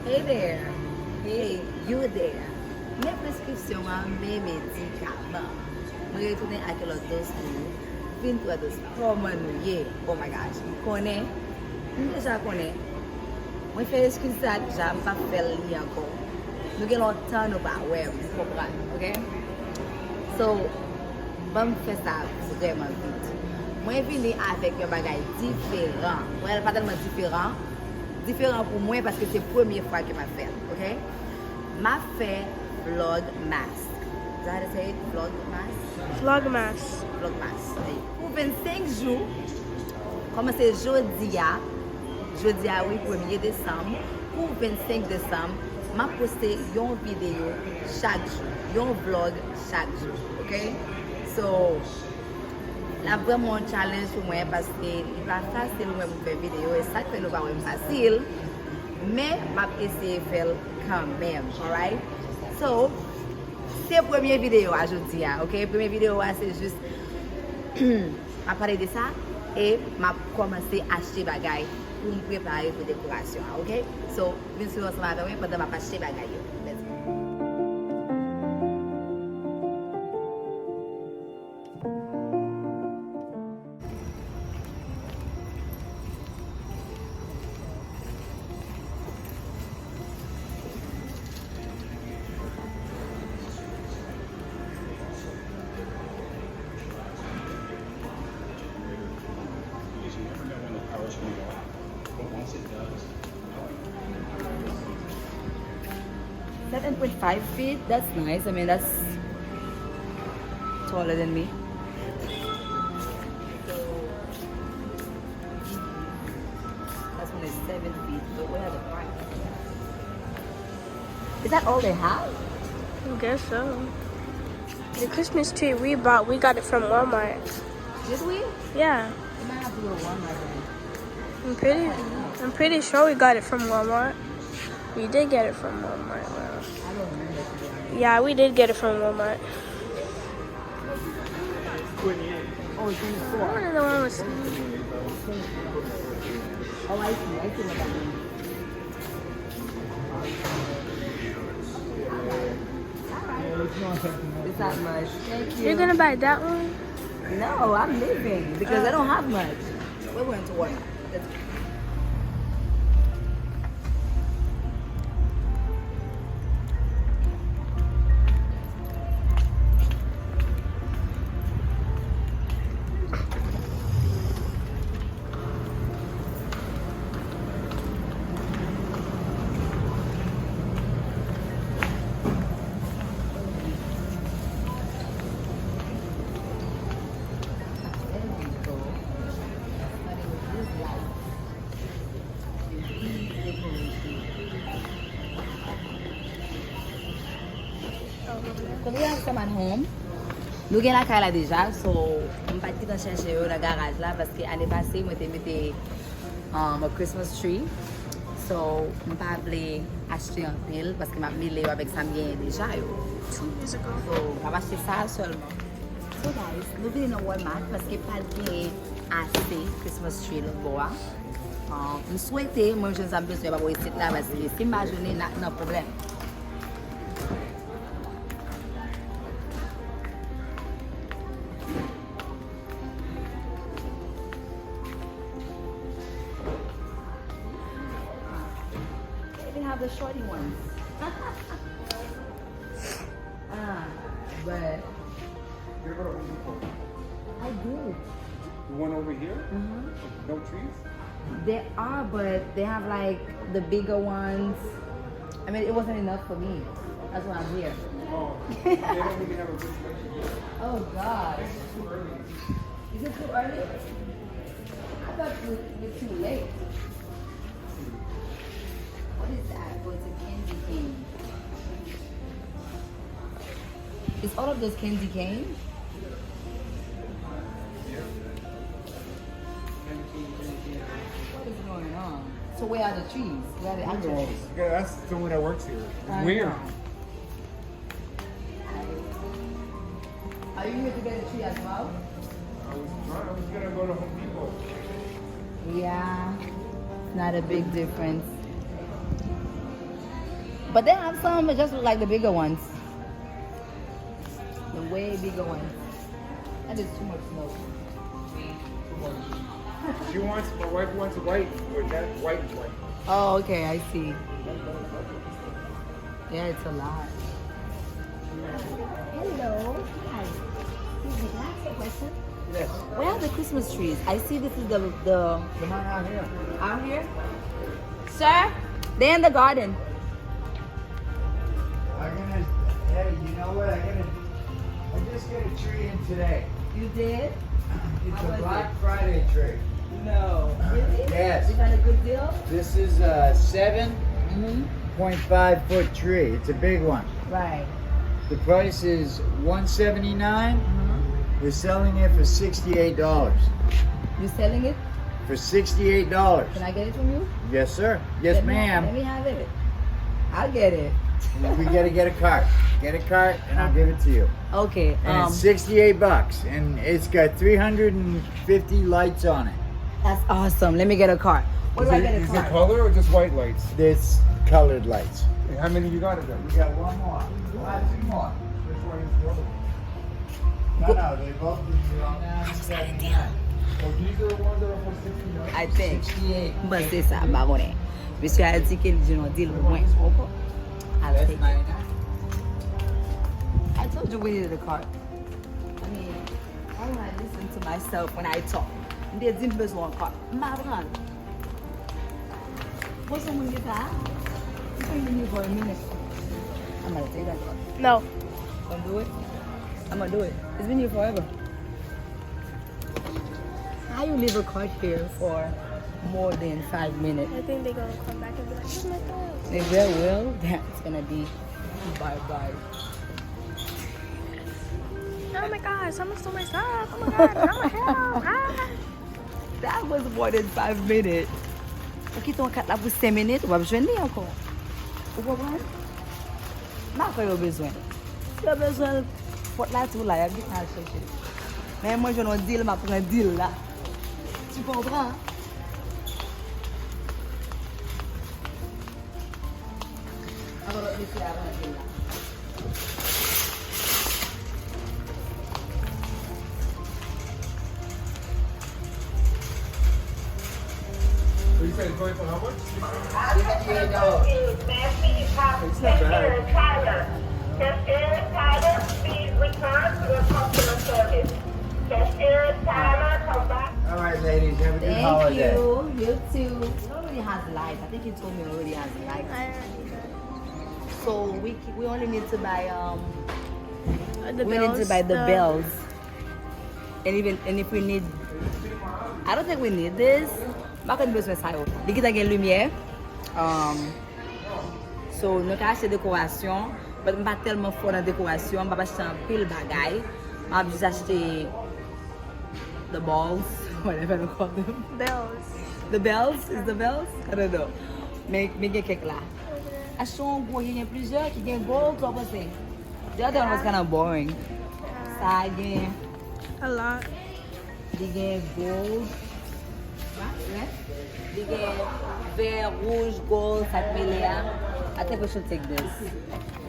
Hey there. Hey, you there. Mes prescriptions en mes médicaments. Je retourne avec l'autre dossier. 23 dossiers. Comment nous y est? Oh my gosh. Je connais. Je déjà connais. Je fais excuse ça, je n'ai pas fait le lien encore. Nous avons longtemps nous pas ouais, vous comprenez, ok? So, bon faire ça vraiment vite. Moi je viens avec un bagage différent. Moi pas tellement différent. Différent pour moi parce que c'est la première fois que je fais, ok? Je fais Vlogmas. Is that how to say it? Vlogmas? Vlogmas. Vlogmas. Pour 25 jours, comme c'est jeudi, oui, 1er décembre, pour 25 décembre, je poste une vidéo chaque jour, un vlog chaque jour, ok? So, là vraiment un challenge pour moi parce que il va facile pour faire vidéo et ça fait nous pas facile, mais je vais essayer de faire quand même, alright? So, c'est la première vidéo aujourd'hui, ok? La première vidéo c'est juste à parler de ça et je commencer à acheter des bagages pour me préparer pour la décoration, ok? So, bien sûr, ça va venir pendant que je acheter des bagages. Let's go. Once it does, 7.5 feet, that's nice. I mean, that's taller than me. That's only 7 feet, but what are the price? Is that all they have? I guess so. The Christmas tree we bought, we got it from Walmart. Did we? Yeah. We might have to go to Walmart I'm pretty sure we got it from Walmart. We did get it from Walmart. Well, I don't remember. yeah, we did get it from Walmart. Oh, it's 24. One of the one was. Oh, I see what that means. It's not much. Thank you. You're gonna buy that one? No, I'm leaving because I don't have much. We're going to work. So we have some at home. Nous avons la caille là déjà, so je ne vais pas chercher dans le garage là parce que l'année passée, je mis un Christmas tree. So je ne vais pas acheter un pile parce que je vais avec ça bien déjà. 2 years ago. So je vais acheter ça seulement. So guys, nous venons dans Walmart parce que pas de assez Christmas tree le bois. Je souhaitais, moi je n'ai besoin de voir ici là parce que si ma journée n'a pas de problème. The shorty ones. But I did. the one over here, no trees. There are, but they have like the bigger ones. I mean, it wasn't enough for me. That's why I'm here. Oh, they don't really have a good place. Oh gosh. It's too early. Is it too early? I thought it was too late. What is that? Oh, it's a candy cane. Is all of those candy cane? What is going on? So where are the trees? Where are the actual trees? Yeah, that's the one that works here. I Weird. know. Are you here to get a tree as well? I was gonna go to Home Depot. Yeah, not a big difference. But they have some that just look like the bigger ones. The way bigger ones. That is too much smoke. She wants, my wife wants white, or that white. Oh, okay, I see. Yeah, it's a lot. Hello. Hi. Excuse me, can I ask you a question? Yes. Where are the Christmas trees? I see this is the Come on out here. out here. Sir, they're in the garden. Hey, you know what? I just got a tree in today. You did? It's How a was Black Friday tree. No. Really? Yes. You got a good deal? This is a 7.5 Mm-hmm. foot tree. It's a big one. Right. The price is $179. Mm-hmm. We're selling it for $68. You selling it? For $68. Can I get it from you? Yes, sir. Yes, Let ma'am. me have it. I'll get it. We gotta get a cart. Get a cart, and I'll give it to you. Okay. And it's $68, and it's got 350 lights on it. That's awesome. Let me get a card. What do I get a Is it card? color or just white lights? There's colored lights. And how many you got of them? We got one more. We'll have two more. Which one is the other one? No, they both did wrong. Oh, these are the ones that are for 69? I think. 68. But c'est ça, bah bon. Monsieur a dit qu'il dit non, deal moins. I'll That's take it. 99. I told you we needed a card. I mean, why would I listen to myself when I talk? They didn't besoin card. Marran. What's the one you got? You can leave me for a minute. I'm gonna take that card. No. Gonna do it? I'm gonna do it. It's been here forever. How you leave a card here for more than 5 minutes? I think they're gonna come back and be like, "Where's my card?" They very well. That's gonna be bye. Oh my god, someone stole my stuff. Oh my god, oh my help. Ah. That was more than 5 minutes. Ok, ton kat la pour 5 minutes, ou va besoin encore. Ou comprendre? Ma pas eu besoin. Si tu as besoin, porte la tout là, il y a vite à chercher. Mais moi, je n'ai deal, ma prend un deal là. Tu comprends? Alors, laissez avant de là. So you said it's going for how much? It's not bad. Cashier Tyler, please return to the customer service. Cashier Tyler, come back. All right, ladies, have a good Thank holiday. you. You too. It already has lights. I think you told me it already has lights. I already know. So we only need to buy The we need to buy the the- bells. And if we need, I don't think we need this. Bakit besoin sa yo? Di kita gen lumière. So nous ka acheter décoration, mais pas tellement fort dans décoration, pas acheter un pile bagay. M'a juste acheter the balls, whatever you call them. Bells. The bells? Is the bells? I don't know. Mais gen kek là. Acheter un gros, il y a plusieurs qui gen gold, quoi penser? The other one was kind of boring. Ça gen, A lot. di gen gold. Right? Di gen vert, rouge, gold, sak mele ya. I think we should take this.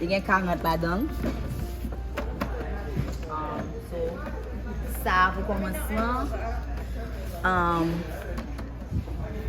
Di gen 40 la dan. So, sa pou komanseman.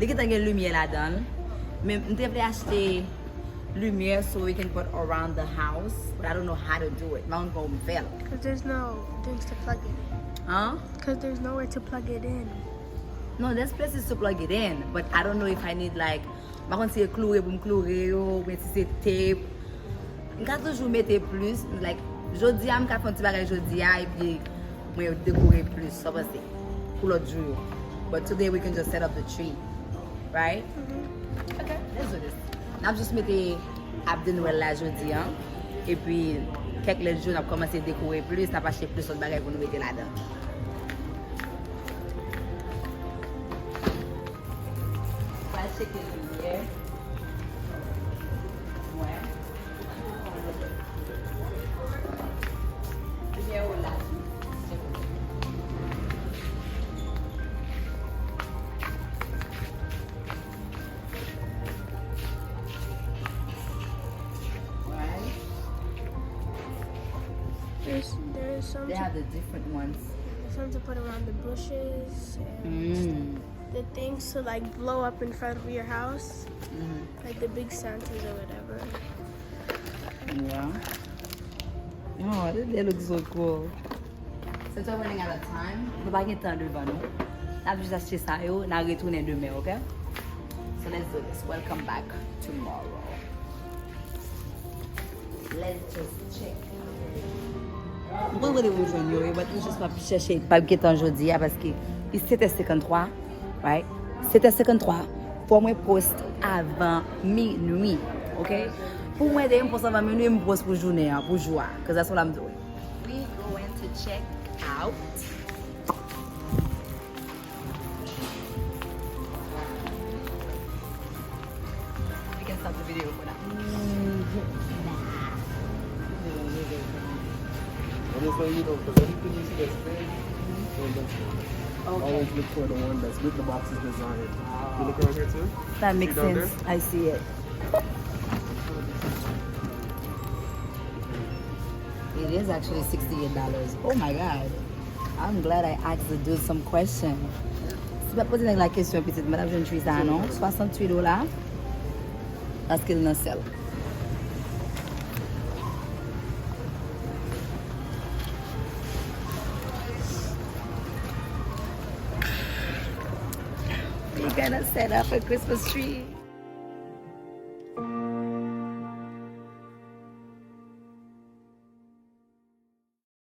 Di kita gen lumière la dan. Men mte vle achete lumière so we can put around the house. But I don't know how to do it. Mount go mvel. Because there's no things to plug it. Huh? Because there's nowhere to plug it in. No, there's places to plug it in, but I don't know if I need like, ma kon si cloué pou m'cloué yo, mais si c'est tape. M'ka toujou mette plus, like, jodi a m'ka fon ti bagay jodi a, et puis mwen décorer plus, ça va c'est, pour l'autre jour. But today we can just set up the tree, right? Okay, let's do this. N'a juste mette ap de Noël la jodi a, et puis, quelques les jours n'a commencé à décorer plus, n'a pas acheté plus d'autres bagay pour nous mettre là-dedans. Check it in here. Mwen. Lumière ou là. There's some They to, have the different ones. some to put around the bushes and the things to like blow up in front of your house, like the big Santas or whatever. Yeah. Oh, they look so cool. Since we're running out of time, we're pas de temps devant nous. N'a juste acheté ça yo, n'a retourné demain, okay? So let's do this. Welcome back tomorrow. Let's just check. Mwen wè de wè jwen yo, but mwen just pa chèche pa getan jodi ya, parce que il 7h53, right? 7h53, pour mwen post avant minuit, okay? Pour mwen de mwen post avant minuit, mwen post pour journée, pour joie, because that's what I'm doing. We going to check out. We can stop the video for now. And just so you know, because anything you see that's big, don't look for it. Always look for the one that's with the boxes designed. You look around here too? That makes See down sense. I see it. It is actually $68. Oh my God. I'm glad I asked the dude some question. Si pas poser la question petite madame jeune suis ça non? $68. Parce qu'il n'en sell. We're gonna set up a Christmas tree.